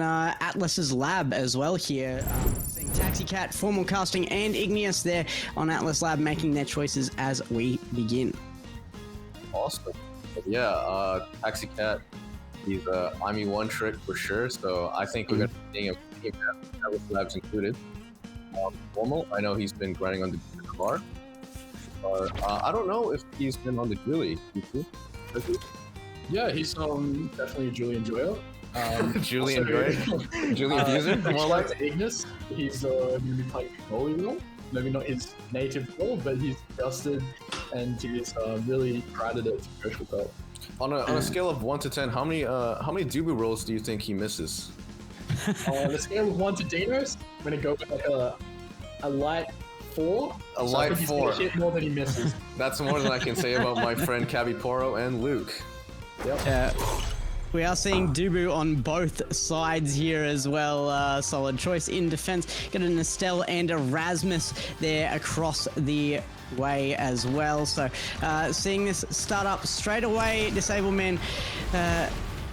Atlas's lab as well here. Seeing TaxyCat, Formal Casting, and Igneus there on Atlas Lab making their choices as we begin. Awesome. Yeah, TaxyCat, he's a IME one trick for sure, so I think we're going to be seeing a team Atlas Labs included. Formal, I know he's been grinding on the bar. I don't know if he's been on the Julie. Yeah, he's definitely a Julian enjoyer. Julian enjoyer? Julian abuser? More like Igneus. He's going to be playing goalie role. Maybe not his native role, but he's adjusted and he's really proud of it to Coachable belt. On a scale of 1 to 10, how many Dubu rolls do you think he misses? On a scale of 1 to Dinos, I'm going to go with like a light 4. A light 4. He's hit more than he misses. That's more than I can say about my friend Cabby Poro and Luke. Yep. We are seeing Dubu on both sides here as well. Solid choice in defense. Got an Estelle and a Rasmus there across the way as well. So seeing this start up straight away, DisabledMan,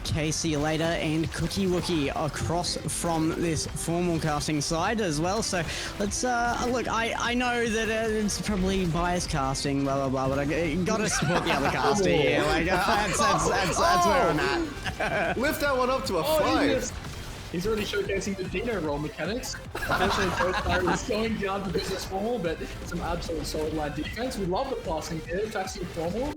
KeiCyaLater and Cookie Wookie across from this Formal Casting side as well. So let's look. I know that it's probably biased casting, blah blah blah, but I gotta support the other caster here. Like that's where I'm at. Lift that one up to a 5. He's already showcasing the Dino roll mechanics. Unfortunately, Coach Barry is going down for business Formal, but some absolute solid line defense. We love the passing here. Taxi Formal.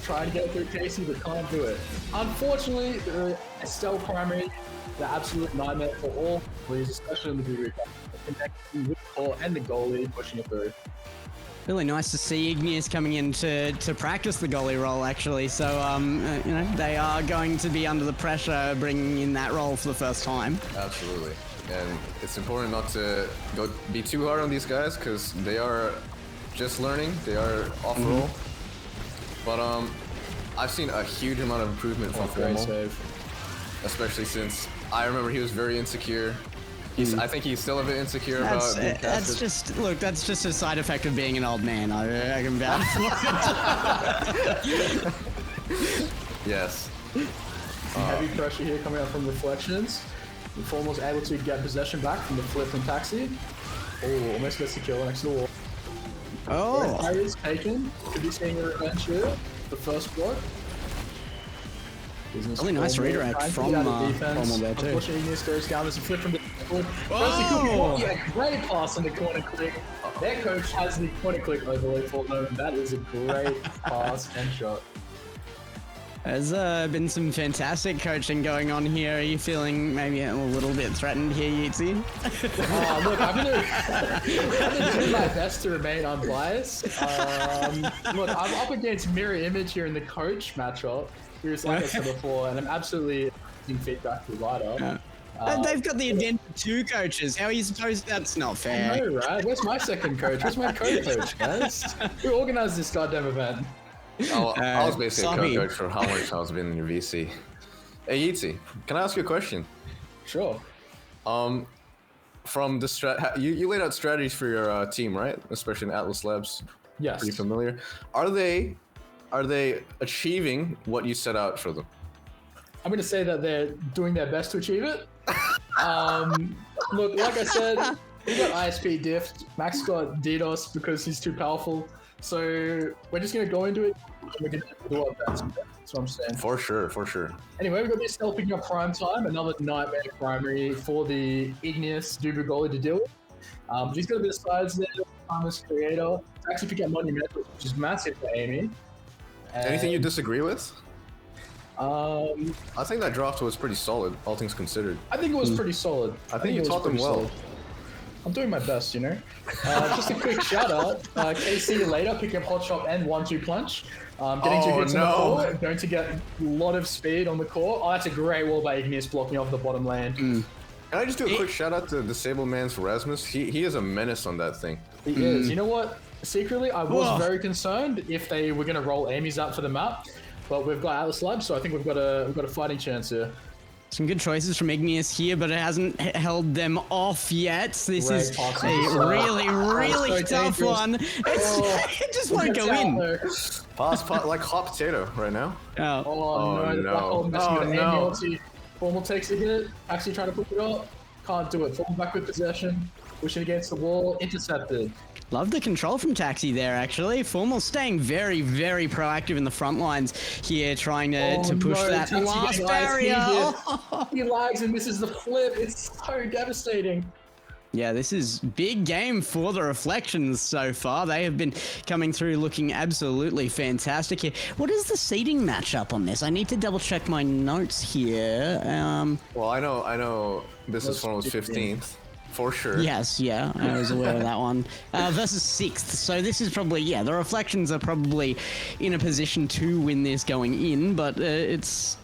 Trying to get through Casey, but can't do it. Unfortunately, the Estelle primary, the absolute nightmare for all players, especially in the Guru, connecting with the core and the goalie, pushing it through. Really nice to see Igneus coming in to practice the goalie role, actually. So, you know, they are going to be under the pressure bringing in that role for the first time. Absolutely. And it's important not to be too hard on these guys because they are just learning. They are off roll. But I've seen a huge amount of improvement from Formal, especially since I remember he was very insecure. I think he's still a bit insecure about being casted. That's just a side effect of being an old man. I can vouch for it. Yes. Heavy pressure here coming out from Reflections. Formal's able to get possession back from the flip from Taxi. Oh, almost gets the kill next to the wall. Oh! Harry's taken. Could be seeing a revenge here. The first block. Really nice redirect from Formal there too. Unfortunately, Igneus goes down. There's a flip from the forward. Oh! Yeah, great pass on the corner click. Their coach has the corner click overlay for them. That is a great pass and shot. There's been some fantastic coaching going on here. Are you feeling maybe a little bit threatened here, Yitzy? Look, I'm gonna do my best to remain unbiased. Look, I'm up against Mirror Image here in the coach matchup. Like I said before, and I'm absolutely giving feedback to Ryder. They've got the advantage of 2 coaches. How are you supposed? That's not fair. I know, right? Where's my second coach? Where's my co-coach, guys? Who organized this goddamn event? I was basically a co-coach for how much I was been in your VC. Hey Yeezy, can I ask you a question? Sure. From the you laid out strategies for your team, right? Especially in Atlas Labs. Yes. Pretty familiar. Are they achieving what you set out for them? I'm gonna say that they're doing their best to achieve it. Look, like I said, we got ISP diffed. Max got DDoS because he's too powerful. So we're just gonna go into it. And we're gonna do our best. That's what I'm saying. For sure. Anyway, we've got this Estelle picking up prime time. Another nightmare primary for the Igneus Dubu goalie to deal with. He's got a bit of sides there. Timeless creator. Actually pick up Monumental, which is massive for Amy. Anything you disagree with? I think that draft was pretty solid, all things considered. I think it was pretty solid. I think you taught them well. Solid. I'm doing my best, you know. Just a quick shout out. KeiCyaLater picking up Hot Shot and 1-2 punch. Getting 2 hits on the core. Going to get a lot of speed on the core. Oh, that's a great wall by Igneus blocking off the bottom lane. Can I just do a quick shout out to DisabledMan's Rasmus? He is a menace on that thing. He is. You know what? Secretly, I was very concerned if they were going to roll Amy's out for the map, but we've got Atlas Lab, so I think we've got a fighting chance here. Some good choices from Igneus here, but it hasn't held them off yet. This is a really tough one. It just won't go in. Pass like hot potato right now. Oh no! Formal takes a hit. Taxi trying to pick it up. Can't do it. Formal back with possession. Pushing against the wall. Intercepted. Love the control from Taxi there, actually. Formal staying very, very proactive in the front lines here, trying to push that Taxi last getting barrier. eyes. He lags and misses the flip. It's so devastating. Yeah, this is big game for the Reflections so far. They have been coming through looking absolutely fantastic here. What is the seeding matchup on this? I need to double check my notes here. Well, I know Business Formal was 15th. For sure. Yes, yeah, I was aware of that one. Versus 6th, so this is probably, yeah, the Reflections are probably in a position to win this going in, but it's,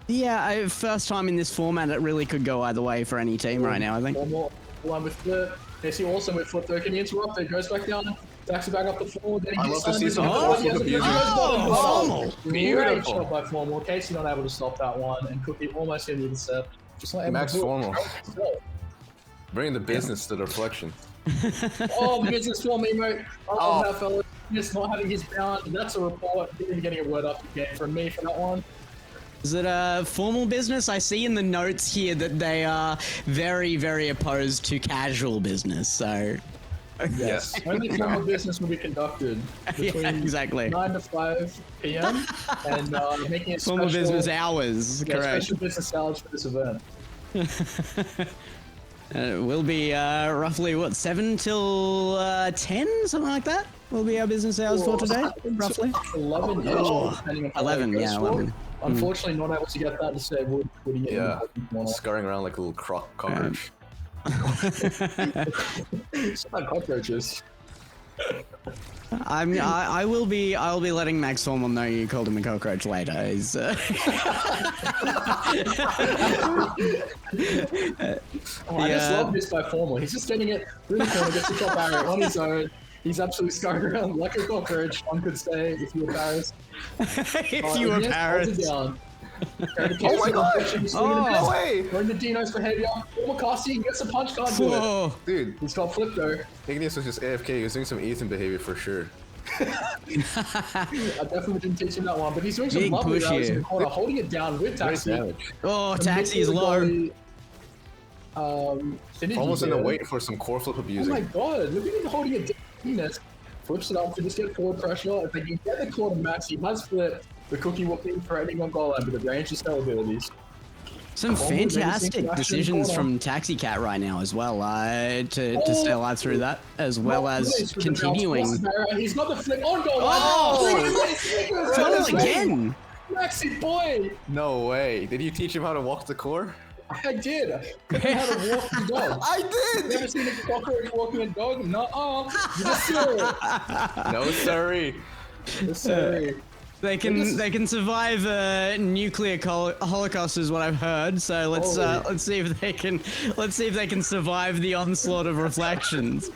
yeah, first time in this format, it really could go either way for any team right now, I think. One with flip. Messi also with flip though. Can he interrupt it? Goes back down. Taxi back up the floor. Then I love to see some Formal. Great shot by Formal. Casey not able to stop that one, and Cookie almost hit the intercept. Just not able Max to Formal. Bring the business to the Reflection. Oh, business Formal emote. I love that fella. Just not having his bound. That's a report. Didn't even getting a word up again from me for that one. Is it a formal business? I see in the notes here that they are very, very opposed to casual business, so... Yes. Only formal business will be conducted between 9 to 5 p.m. and making it formal business hours, correct. Special business hours for this event. It will be roughly, what, 7 till 10? Something like that? Will be our business hours for today, roughly? 11, depending on 11, yeah, 11. Unfortunately, not able to get that to say would he get scurrying around like a little cockroach. It's not cockroaches. I'll be letting Max Formal know you called him a cockroach later. I just love this by Formal. He's just getting it through the corner, gets the top barrier on his own. He's absolutely scurrying around like a cockroach. One could say, if you were Paris. If you were Paris. Oh my god! No way! We're in the Dino's behavior. Omakasi gets a punch, can't do it. Dude, he's got flip though. Igneus was just AFK. He was doing some Ethan behavior for sure. I definitely didn't teach him that one, but he's doing some lovely rounds in the corner, holding it down with Taxi. Oh, Taxi is low. Almost in the wait for some core flip abusing. Oh my god, look at him holding it down. Igneus flips it up to just get forward pressure. If they can get the core to Max, he has flipped. The Cookie will be threatening on goal line with the range of spell abilities. Some fantastic decisions from TaxyCat right now as well, to stay alive through that, as well as continuing. He's got the flip on goal line. Funnel again! Maxi boy! No way. Did you teach him how to walk the core? I did. I taught him how to walk the dog. I did! Never seen a cockroach walking a dog? No. Yes, sir. No, sorry. Yes, sir. They can survive a nuclear holocaust, is what I've heard. So let's see if they can survive the onslaught of Reflections.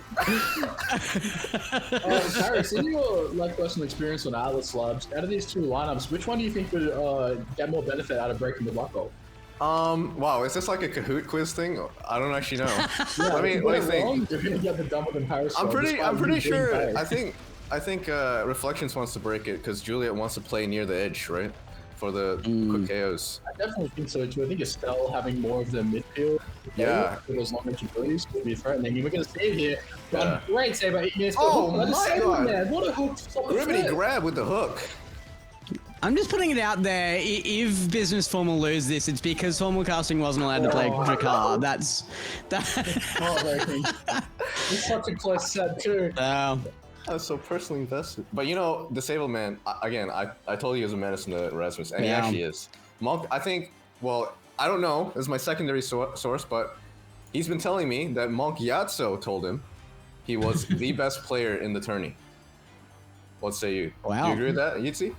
Paris, in your personal experience on Atlas Labs, out of these two lineups, which one do you think would get more benefit out of breaking the black hole? Wow, is this like a Kahoot quiz thing? I don't actually know. Let me think. You're gonna get the dumber than Paris. I'm pretty sure. I think Reflections wants to break it because Juliet wants to play near the edge, right? For the quick KOs. I definitely think so too. I think Estelle having more of the midfield. Yeah. With those long abilities could be threatening. We're going to save here. Yeah. Great save by Igneus. Oh my god! Man. What a hook! Grimity grab with the hook. I'm just putting it out there. If Business Formal lose this, it's because Formal Casting wasn't allowed to play Drakkar. That's heartbreaking. It's such a close set too. I was so personally invested. But DisabledMan, again, I told you he was a menace in the Erasmus, and he actually is. Monk, I think, well, I don't know, this is my secondary source, but he's been telling me that Monk Yatso told him he was the best player in the tourney. What say you? Wow. Do you agree with that, Yitzi?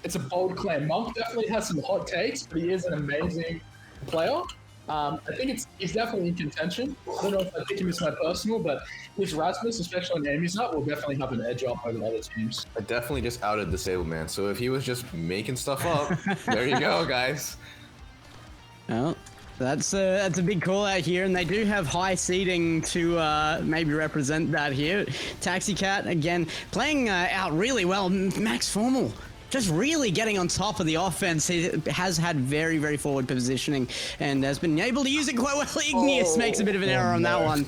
It's a bold claim. Monk definitely has some hot takes, but he is an amazing player. I think he's definitely in contention. I don't know if I pick him as my personal, but his Rasmus, especially on Amy's nut, will definitely have an edge up over other teams. I definitely just outed DisabledMan, so if he was just making stuff up, there you go, guys. Well, that's a big call out here, and they do have high seeding to maybe represent that here. TaxyCat, again, playing out really well. Max Formal just really getting on top of the offense. He has had very, very forward positioning and has been able to use it quite well. Igneus makes a bit of an error on that one.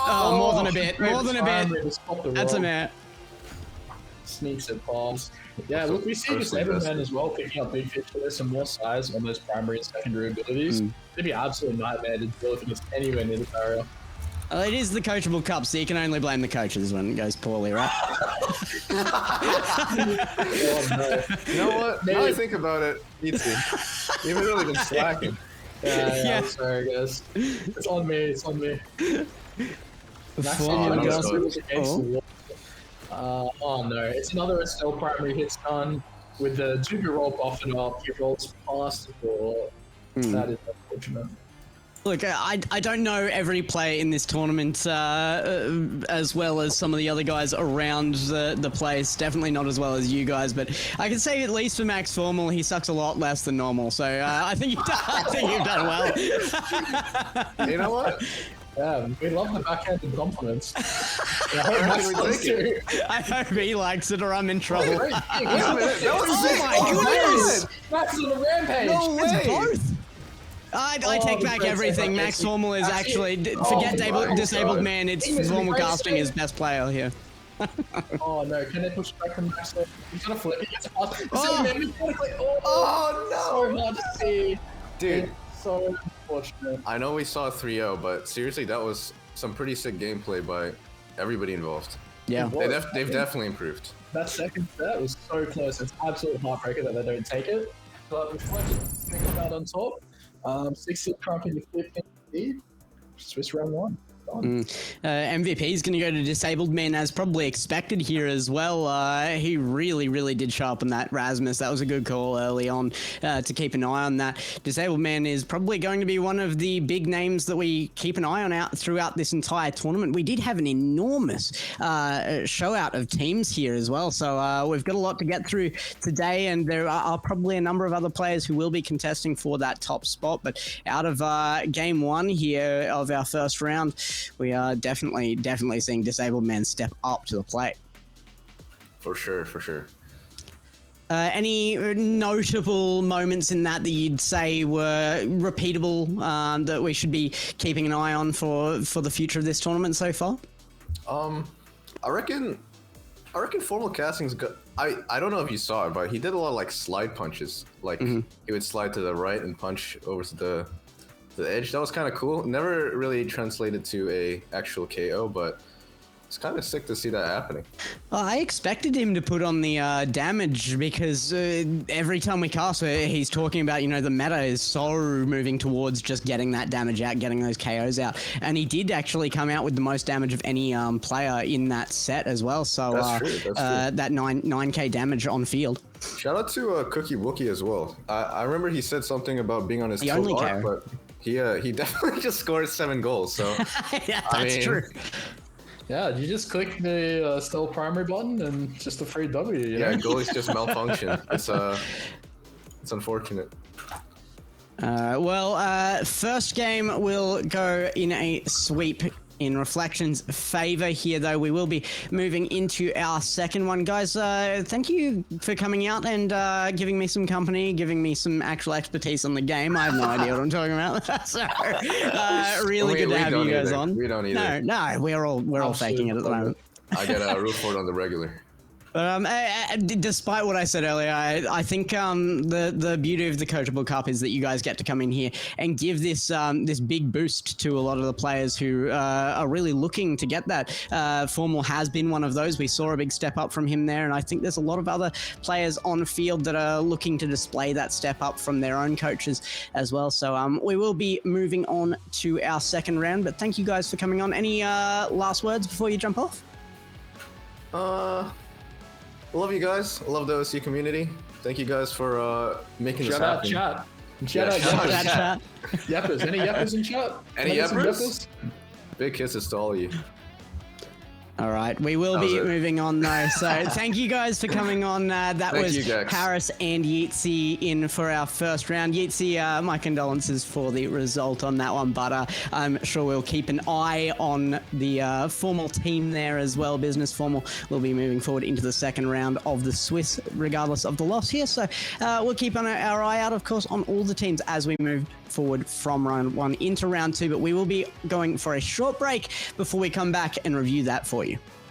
Oh, more than a bit. More than a bit. That's a minute. Sneaks it past. Yeah, look, we see DisabledMan as well picking up big fish. There's some more size on those primary and secondary abilities. It'd be an absolute nightmare to deal if it gets anywhere near the barrier. It is the Coachable Cup, so you can only blame the coaches when it goes poorly, right? Oh, no. You know what? Now I think about it, You've really been slacking. Yeah. I'm sorry, guys. It's on me. It's on me. Oh no, it's another Estelle primary hit stun with the Juju roll buffing up. He rolls past the ball. That is unfortunate. Look, I don't know every player in this tournament as well as some of the other guys around the place. Definitely not as well as you guys, but I can say at least for Max Formal, he sucks a lot less than normal. So I think you've done well. You know what? Yeah, we love the backhanded compliments. I hope he likes it or I'm in trouble. Wait a minute, that was Oh my goodness! Max on the rampage! No way! It's both! I take back everything. Max Formal is actually... Forget DisabledMan, it's Formal casting his best player here. Oh no, can they push back from Max? He's gonna flip, he gets past. Oh no! So hard to see. Dude. So unfortunate. I know we saw 3-0, but seriously, that was some pretty sick gameplay by everybody involved. Yeah. They've definitely improved. That second set was so close. It's absolute heartbreaker that they don't take it. But reflection, thinking about on top. 16 trumping to 15 lead. Swiss round one. MVP is going to go to DisabledMan as probably expected here as well. He really did sharpen that Rasmus. That was a good call early on to keep an eye on that. DisabledMan is probably going to be one of the big names that we keep an eye on out throughout this entire tournament. We did have an enormous show out of teams here as well. So we've got a lot to get through today, and there are probably a number of other players who will be contesting for that top spot. But out of game one here of our first round, we are definitely seeing DisabledMan step up to the plate. For sure. Any notable moments in that you'd say were repeatable that we should be keeping an eye on for the future of this tournament so far? I reckon Formal Casting's got... I don't know if you saw it, but he did a lot of like slide punches. Like he would slide to the right and punch over to the edge. That was kind of cool. Never really translated to a actual KO, but it's kind of sick to see that happening. I expected him to put on the damage because every time we cast, he's talking about, you know, the meta is so moving towards just getting that damage out, getting those KOs out. And he did actually come out with the most damage of any player in that set as well. So that's true. That 9k damage on field. Shout out to Cookie Wookie as well. I remember he said something about being on his toe arc, but he definitely just scored 7 goals. So yeah, that's true. Yeah, you just click the Stell primary button and just a free W. You know? Goalies just malfunction. It's unfortunate. First game will go in a sweep in Reflection's favor here, though. We will be moving into our second one. Guys, thank you for coming out and giving me some company, giving me some actual expertise on the game. I have no idea what I'm talking about. So, really good to have you guys on. We don't either. No, we're all faking it at the moment. I get a root for it on the regular. But despite what I said earlier, I think the beauty of the Coachable Cup is that you guys get to come in here and give this this big boost to a lot of the players who are really looking to get that. Formal has been one of those. We saw a big step up from him there, and I think there's a lot of other players on field that are looking to display that step up from their own coaches as well. So we will be moving on to our second round, but thank you guys for coming on. Any last words before you jump off? I love you guys. I love the OC community. Thank you guys for making this happen. Shout out chat. Yeppers. Any yeppers in chat? Any yeppers? Big kisses to all of you. All right, we will be moving on though. So thank you guys for coming on. That was Harris and Yeatsy in for our first round. Yeatsy, my condolences for the result on that one, but I'm sure we'll keep an eye on the formal team there as well. Business Formal will be moving forward into the second round of the Swiss, regardless of the loss here. So we'll keep our eye out, of course, on all the teams as we move forward from round 1 into round 2, but we will be going for a short break before we come back and review that for you.